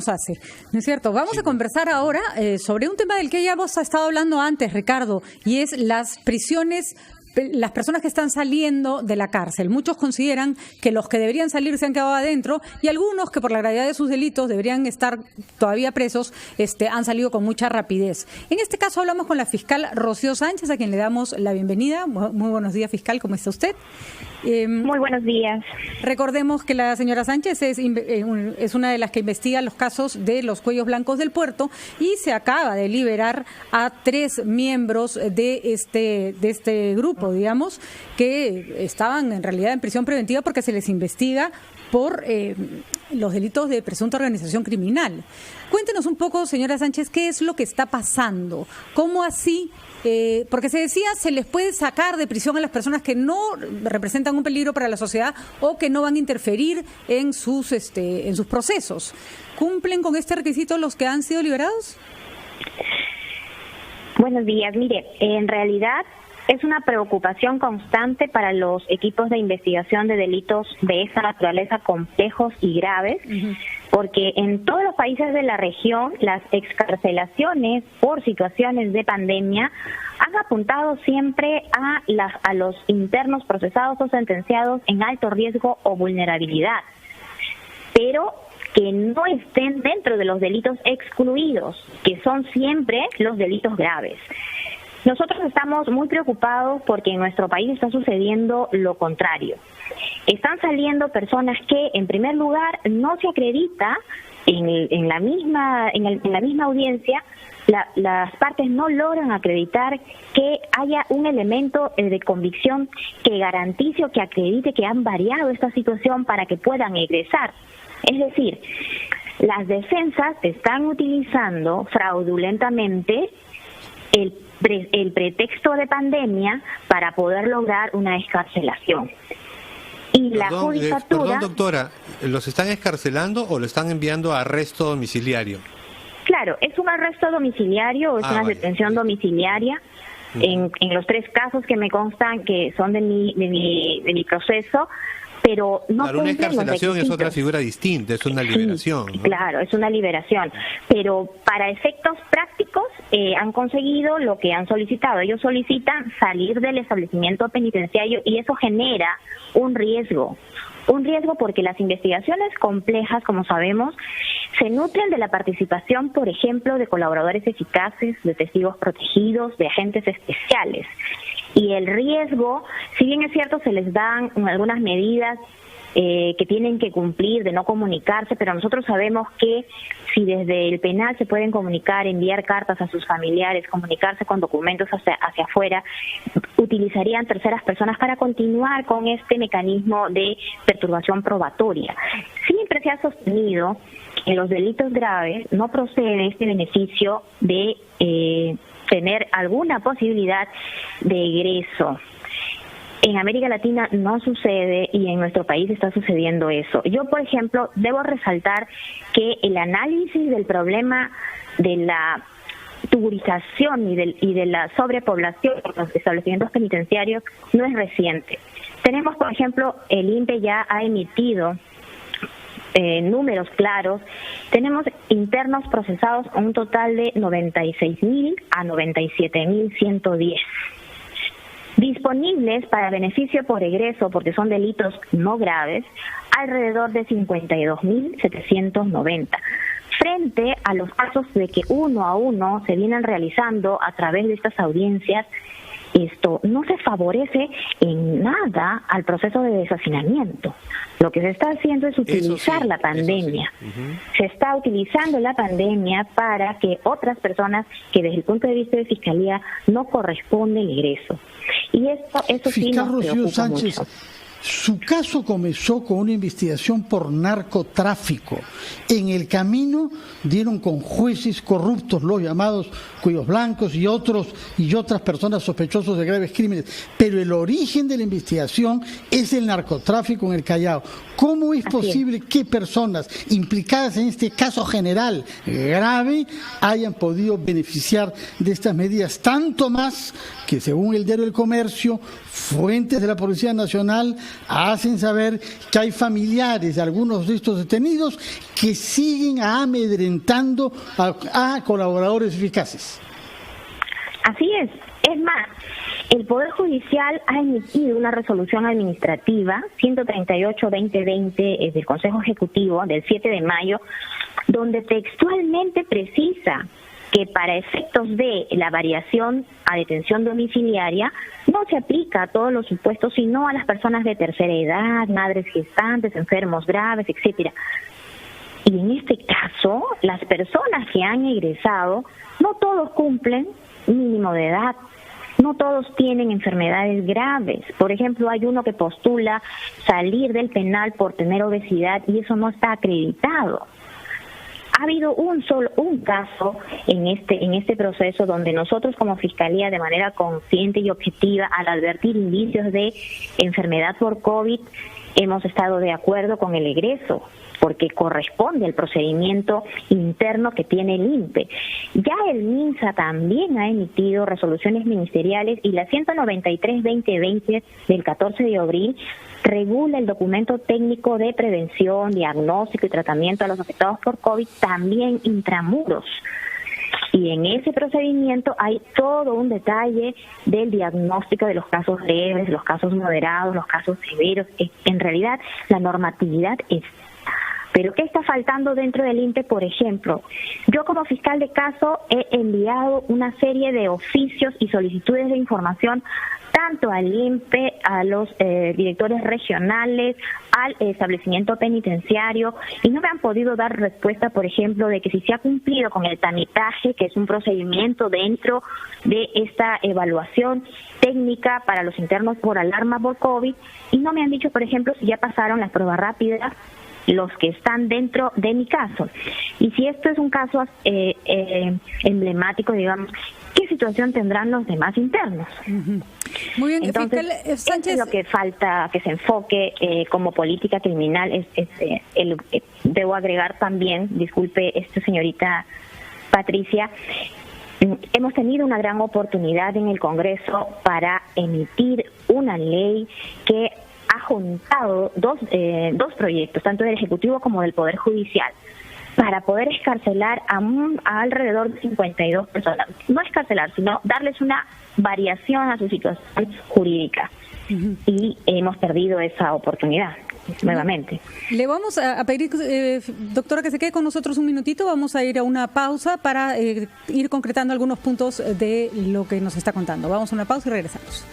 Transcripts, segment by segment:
Hace, ¿no es cierto? Vamos a conversar ahora sobre un tema del que ya hemos estado hablando antes, Ricardo, y es las prisiones, las personas que están saliendo de la cárcel. Muchos consideran que los que deberían salir se han quedado adentro y algunos que por la gravedad de sus delitos deberían estar todavía presos, han salido con mucha rapidez. En este caso hablamos con la fiscal Rocío Sánchez, a quien le damos la bienvenida. Muy buenos días, fiscal, ¿cómo está usted? Muy buenos días. Recordemos que la señora Sánchez es una de las que investiga los casos de los cuellos blancos del puerto y se acaba de liberar a 3 miembros de este grupo, digamos, que estaban en realidad en prisión preventiva porque se les investiga por los delitos de presunta organización criminal. Cuéntenos un poco, señora Sánchez, qué es lo que está pasando, cómo así, porque se decía se les puede sacar de prisión a las personas que no representan un peligro para la sociedad o que no van a interferir en sus procesos. ¿Cumplen con este requisito los que han sido liberados? Buenos días. Mire, en realidad es una preocupación constante para los equipos de investigación de delitos de esa naturaleza complejos y graves, porque en todos los países de la región las excarcelaciones por situaciones de pandemia han apuntado siempre a los internos procesados o sentenciados en alto riesgo o vulnerabilidad, pero que no estén dentro de los delitos excluidos, que son siempre los delitos graves. Nosotros estamos muy preocupados porque en nuestro país está sucediendo lo contrario. Están saliendo personas que, en primer lugar, no se acredita en la misma audiencia, las partes no logran acreditar que haya un elemento de convicción que garantice o que acredite que han variado esta situación para que puedan egresar. Es decir, las defensas están utilizando fraudulentamente el pretexto de pandemia para poder lograr una excarcelación. Y la judicatura... Perdón, doctora, ¿los están excarcelando o lo están enviando a arresto domiciliario? Claro, es un arresto domiciliario, es una detención domiciliaria. En los 3 casos que me constan que son de mi proceso, pero no claro, una excarcelación es otra figura distinta, es una liberación. Sí, ¿no? Claro, es una liberación, pero para efectos prácticos han conseguido lo que han solicitado. Ellos solicitan salir del establecimiento penitenciario y eso genera un riesgo porque las investigaciones complejas, como sabemos, se nutren de la participación, por ejemplo, de colaboradores eficaces, de testigos protegidos, de agentes especiales. Y el riesgo, si bien es cierto, se les dan algunas medidas que tienen que cumplir de no comunicarse, pero nosotros sabemos que si desde el penal se pueden comunicar, enviar cartas a sus familiares, comunicarse con documentos hacia afuera, utilizarían terceras personas para continuar con este mecanismo de perturbación probatoria. Siempre se ha sostenido que en los delitos graves no procede este beneficio de tener alguna posibilidad de egreso. En América Latina no sucede y en nuestro país está sucediendo eso. Yo, por ejemplo, debo resaltar que el análisis del problema de la tuburización y de la sobrepoblación en los establecimientos penitenciarios no es reciente. Tenemos, por ejemplo, el INPE ya ha emitido números claros. Tenemos internos procesados a un total de 96.000 a 97.110. Disponibles para beneficio por egreso, porque son delitos no graves, alrededor de 52.790. Frente a los casos de que uno a uno se vienen realizando a través de estas audiencias, esto no se favorece en nada al proceso de deshacinamiento. Lo que se está haciendo es utilizar la pandemia. Se está utilizando la pandemia para que otras personas que desde el punto de vista de fiscalía no corresponde el ingreso. Y eso sí nos preocupa Sánchez, mucho. Su caso comenzó con una investigación por narcotráfico. En el camino dieron con jueces corruptos, los llamados cuellos blancos y otras personas sospechosas de graves crímenes. Pero el origen de la investigación es el narcotráfico en el Callao. ¿Cómo es posible que personas implicadas en este caso general grave hayan podido beneficiar de estas medidas? Tanto más que, según el diario El Comercio, fuentes de la Policía Nacional hacen saber que hay familiares de algunos de estos detenidos que siguen amedrentando a colaboradores eficaces. Así es. Es más, el Poder Judicial ha emitido una resolución administrativa 138-2020 del Consejo Ejecutivo del 7 de mayo, donde textualmente precisa que para efectos de la variación a detención domiciliaria no se aplica a todos los supuestos, sino a las personas de tercera edad, madres gestantes, enfermos graves, etcétera. Y en este caso, las personas que han egresado, no todos cumplen mínimo de edad, no todos tienen enfermedades graves. Por ejemplo, hay uno que postula salir del penal por tener obesidad y eso no está acreditado. Ha habido un caso en este proceso donde nosotros como Fiscalía, de manera consciente y objetiva, al advertir indicios de enfermedad por COVID, hemos estado de acuerdo con el egreso, porque corresponde al procedimiento interno que tiene el INPE. Ya el MINSA también ha emitido resoluciones ministeriales y la 193-2020 del 14 de abril regula el documento técnico de prevención, diagnóstico y tratamiento a los afectados por COVID, también intramuros. Y en ese procedimiento hay todo un detalle del diagnóstico de los casos leves, los casos moderados, los casos severos. En realidad, la normatividad es... Pero ¿qué está faltando dentro del INPE? Por ejemplo, yo como fiscal de caso he enviado una serie de oficios y solicitudes de información tanto al INPE, a los directores regionales, al establecimiento penitenciario, y no me han podido dar respuesta, por ejemplo, de que si se ha cumplido con el tanitaje, que es un procedimiento dentro de esta evaluación técnica para los internos por alarma por COVID, y no me han dicho, por ejemplo, si ya pasaron las pruebas rápidas los que están dentro de mi caso. Y si esto es un caso emblemático, digamos, ¿qué situación tendrán los demás internos? Muy bien, entonces, fiscal Sánchez, es lo que falta que se enfoque como política criminal. Debo agregar también, disculpe, señorita Patricia, hemos tenido una gran oportunidad en el Congreso para emitir una ley que ha juntado dos proyectos, tanto del Ejecutivo como del Poder Judicial, para poder excarcelar a alrededor de 52 personas. No excarcelar, sino darles una variación a su situación jurídica. Y hemos perdido esa oportunidad nuevamente. Le vamos a pedir, doctora, que se quede con nosotros un minutito. Vamos a ir a una pausa para ir concretando algunos puntos de lo que nos está contando. Vamos a una pausa y regresamos.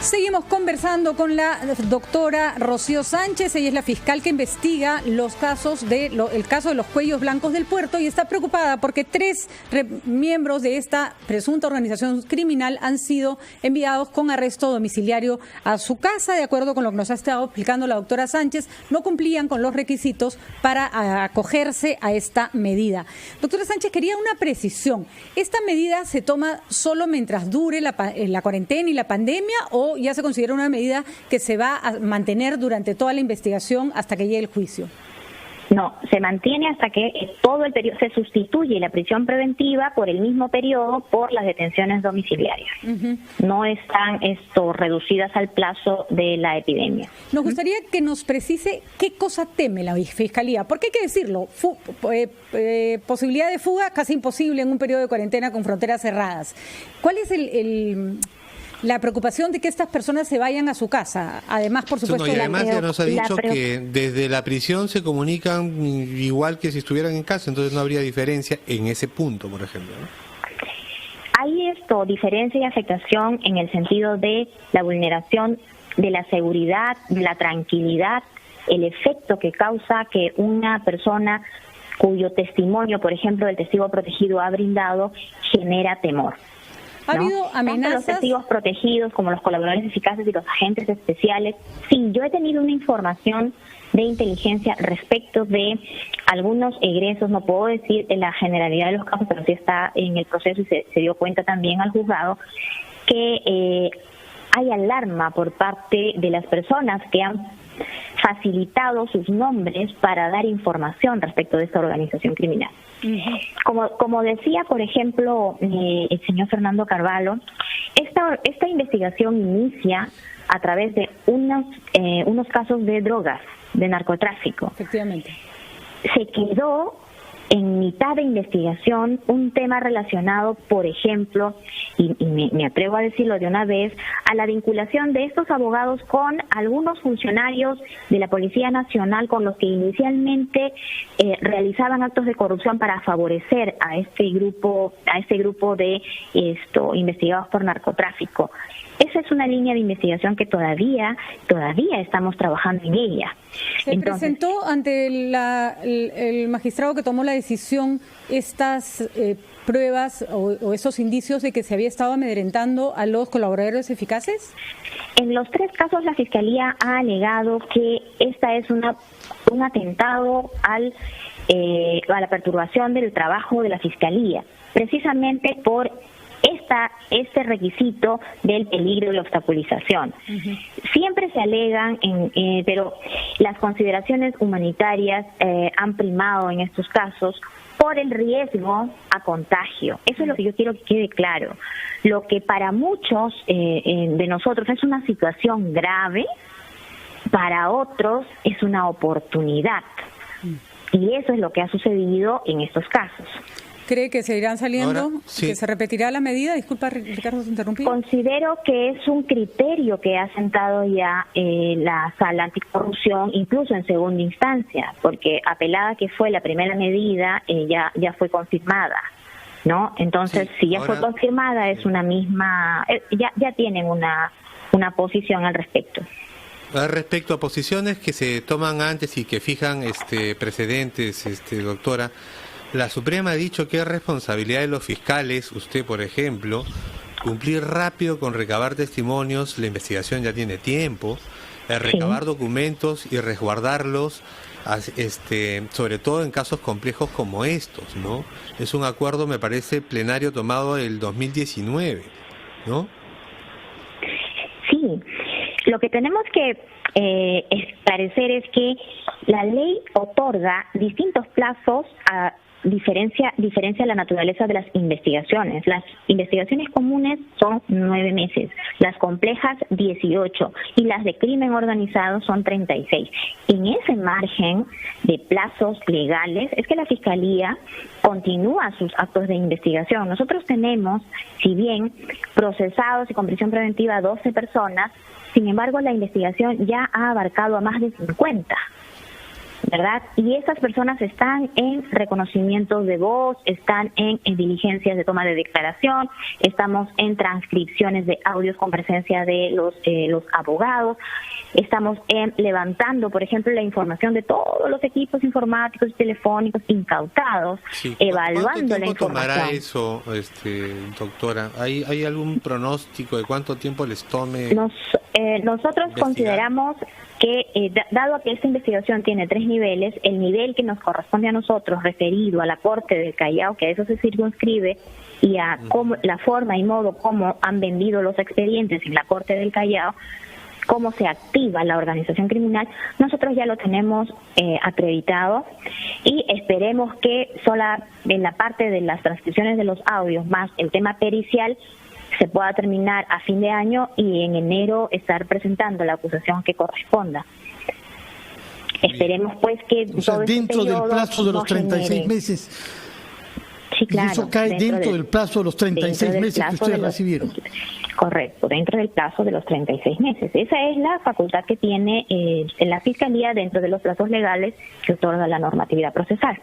Seguimos conversando con la doctora Rocío Sánchez. Ella es la fiscal que investiga los casos el caso de los cuellos blancos del puerto y está preocupada porque 3 miembros de esta presunta organización criminal han sido enviados con arresto domiciliario a su casa. De acuerdo con lo que nos ha estado explicando la doctora Sánchez, no cumplían con los requisitos para acogerse a esta medida. Doctora Sánchez, quería una precisión. ¿Esta medida se toma solo mientras dure la cuarentena y la pandemia o ya se considera una medida que se va a mantener durante toda la investigación hasta que llegue el juicio? No, se mantiene hasta que todo el periodo, se sustituye la prisión preventiva por el mismo periodo por las detenciones domiciliarias. No están reducidas al plazo de la epidemia. Nos gustaría que nos precise qué cosa teme la Fiscalía, porque hay que decirlo, posibilidad de fuga casi imposible en un periodo de cuarentena con fronteras cerradas. ¿Cuál es la preocupación de que estas personas se vayan a su casa? Además, por supuesto... y además ya nos ha dicho que desde la prisión se comunican igual que si estuvieran en casa, entonces no habría diferencia en ese punto, por ejemplo, ¿no? Hay diferencia y afectación en el sentido de la vulneración de la seguridad, de la tranquilidad, el efecto que causa que una persona cuyo testimonio, por ejemplo, el testigo protegido ha brindado, genera temor. ¿Ha habido amenazas? Tanto los testigos protegidos como los colaboradores eficaces y los agentes especiales. Sí, yo he tenido una información de inteligencia respecto de algunos egresos, no puedo decir en la generalidad de los casos, pero sí está en el proceso y se dio cuenta también al juzgado, que hay alarma por parte de las personas que han facilitado sus nombres para dar información respecto de esta organización criminal. Como decía, por ejemplo, el señor Fernando Carvalho, Esta investigación inicia a través de unos casos de drogas, de narcotráfico. Efectivamente. Se quedó en mitad de investigación un tema relacionado, por ejemplo, y me atrevo a decirlo de una vez, a la vinculación de estos abogados con algunos funcionarios de la Policía Nacional con los que inicialmente realizaban actos de corrupción para favorecer a este grupo de investigados por narcotráfico. Esa es una línea de investigación que todavía estamos trabajando en ella. ¿Se presentó ante el magistrado que tomó la decisión estas pruebas o esos indicios de que se había estado amedrentando a los colaboradores eficaces? En los 3 casos la Fiscalía ha alegado que esta es un atentado a la perturbación del trabajo de la Fiscalía, precisamente por este requisito del peligro y la obstaculización. Uh-huh. Siempre se alegan, pero las consideraciones humanitarias han primado en estos casos por el riesgo a contagio. Eso es lo que yo quiero que quede claro. Lo que para muchos de nosotros es una situación grave, para otros es una oportunidad. Y eso es lo que ha sucedido en estos casos. ¿Cree que se irán saliendo? Ahora, sí. ¿Que se repetirá la medida? Disculpa, Ricardo, te interrumpí. Considero que es un criterio que ha sentado ya la Sala Anticorrupción, incluso en segunda instancia, porque apelada que fue la primera medida, ya fue confirmada, ¿no? Entonces, sí, si ya fue confirmada, es una misma, ya tienen una posición al respecto. Respecto a posiciones que se toman antes y que fijan precedentes, doctora, la Suprema ha dicho que es responsabilidad de los fiscales, usted por ejemplo, cumplir rápido con recabar testimonios, la investigación ya tiene tiempo, recabar documentos y resguardarlos, sobre todo en casos complejos como estos, ¿no? Es un acuerdo, me parece, plenario tomado el 2019, ¿no? Sí, lo que tenemos que esclarecer es que la ley otorga distintos plazos a diferencia la naturaleza de las investigaciones. Las investigaciones comunes son 9 meses, las complejas 18 y las de crimen organizado son 36. En ese margen de plazos legales es que la Fiscalía continúa sus actos de investigación. Nosotros tenemos, si bien procesados y con prisión preventiva 12 personas, sin embargo la investigación ya ha abarcado a más de 50. ¿Verdad? Y esas personas están en reconocimientos de voz, están en diligencias de toma de declaración, estamos en transcripciones de audios con presencia de los abogados, estamos levantando, por ejemplo, la información de todos los equipos informáticos y telefónicos incautados, evaluando la información. ¿Cuánto tiempo tomará eso, doctora? ¿Hay algún pronóstico de cuánto tiempo les tome? Nosotros consideramos que, dado que esta investigación tiene 3 niveles, el nivel que nos corresponde a nosotros, referido a la Corte del Callao, que a eso se circunscribe, y a cómo, la forma y modo como han vendido los expedientes en la Corte del Callao, cómo se activa la organización criminal, nosotros ya lo tenemos acreditado y esperemos que sola en la parte de las transcripciones de los audios más el tema pericial se pueda terminar a fin de año y en enero estar presentando la acusación que corresponda. Esperemos pues que todo dentro del plazo de los 36 meses. Sí, claro. Y eso cae dentro del plazo de los 36 meses que ustedes recibieron. Correcto, dentro del plazo de los 36 meses. Esa es la facultad que tiene la Fiscalía dentro de los plazos legales que otorga la normatividad procesal.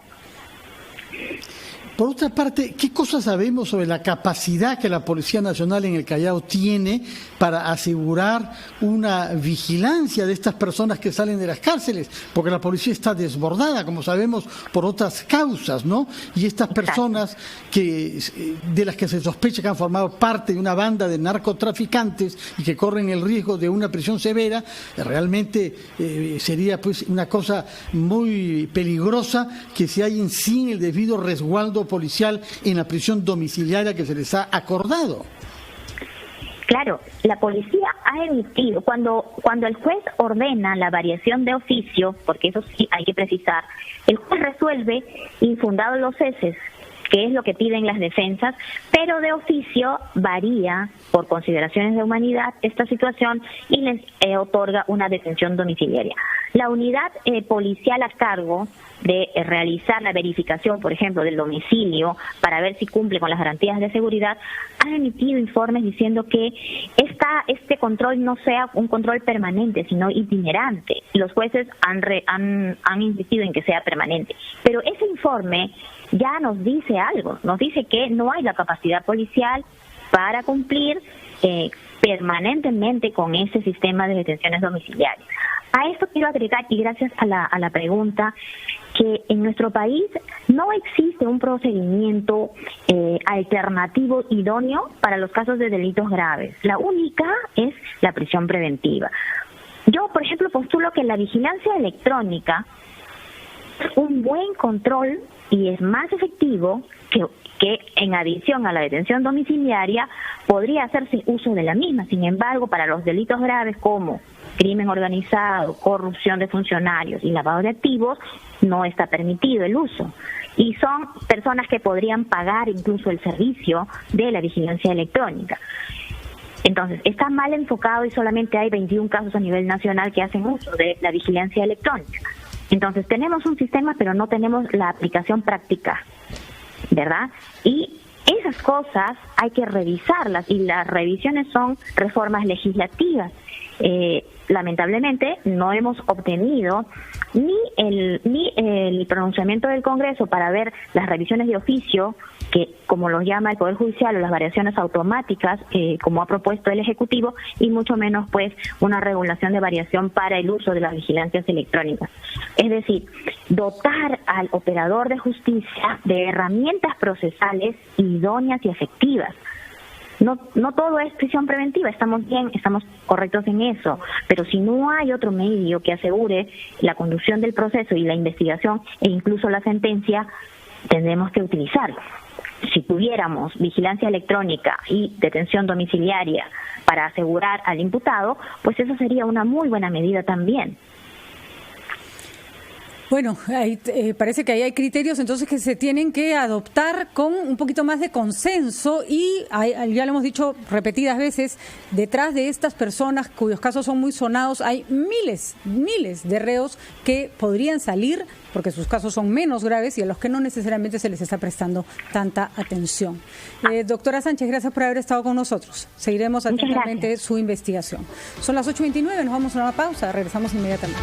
Por otra parte, ¿qué cosas sabemos sobre la capacidad que la Policía Nacional en el Callao tiene para asegurar una vigilancia de estas personas que salen de las cárceles? Porque la policía está desbordada, como sabemos, por otras causas, ¿no? Y estas personas de las que se sospecha que han formado parte de una banda de narcotraficantes y que corren el riesgo de una prisión severa, realmente sería pues una cosa muy peligrosa que se hallen sin el debido resguardo policial en la prisión domiciliaria que se les ha acordado. Claro, la policía ha emitido, cuando el juez ordena la variación de oficio, porque eso sí hay que precisar, el juez resuelve infundados los ceses que es lo que piden las defensas, pero de oficio varía por consideraciones de humanidad esta situación y les otorga una detención domiciliaria. La unidad policial a cargo de realizar la verificación, por ejemplo, del domicilio para ver si cumple con las garantías de seguridad, ha emitido informes diciendo que este control no sea un control permanente, sino itinerante. Los jueces han insistido en que sea permanente. Pero ese informe ya nos dice algo, nos dice que no hay la capacidad policial para cumplir permanentemente con ese sistema de detenciones domiciliarias. A esto quiero agregar, y gracias a la pregunta, que en nuestro país no existe un procedimiento alternativo idóneo para los casos de delitos graves. La única es la prisión preventiva. Yo, por ejemplo, postulo que la vigilancia electrónica es un buen control y es más efectivo que en adición a la detención domiciliaria podría hacerse uso de la misma. Sin embargo, para los delitos graves como crimen organizado, corrupción de funcionarios y lavado de activos, no está permitido el uso. Y son personas que podrían pagar incluso el servicio de la vigilancia electrónica. Entonces, está mal enfocado y solamente hay 21 casos a nivel nacional que hacen uso de la vigilancia electrónica. Entonces, tenemos un sistema, pero no tenemos la aplicación práctica, ¿verdad? Y esas cosas hay que revisarlas, y las revisiones son reformas legislativas. Lamentablemente no hemos obtenido ni el pronunciamiento del Congreso para ver las revisiones de oficio, que como los llama el Poder Judicial, o las variaciones automáticas, como ha propuesto el Ejecutivo, y mucho menos pues una regulación de variación para el uso de las vigilancias electrónicas. Es decir, dotar al operador de justicia de herramientas procesales idóneas y efectivas. No todo es prisión preventiva, estamos bien, estamos correctos en eso, pero si no hay otro medio que asegure la conducción del proceso y la investigación e incluso la sentencia, tendremos que utilizarlo. Si tuviéramos vigilancia electrónica y detención domiciliaria para asegurar al imputado, pues eso sería una muy buena medida también. Bueno, parece que ahí hay criterios entonces que se tienen que adoptar con un poquito más de consenso, y ya lo hemos dicho repetidas veces, detrás de estas personas cuyos casos son muy sonados hay miles de reos que podrían salir porque sus casos son menos graves y a los que no necesariamente se les está prestando tanta atención. Doctora Sánchez, gracias por haber estado con nosotros. Seguiremos atentamente su investigación. Son las 8:29, nos vamos a una pausa, regresamos inmediatamente.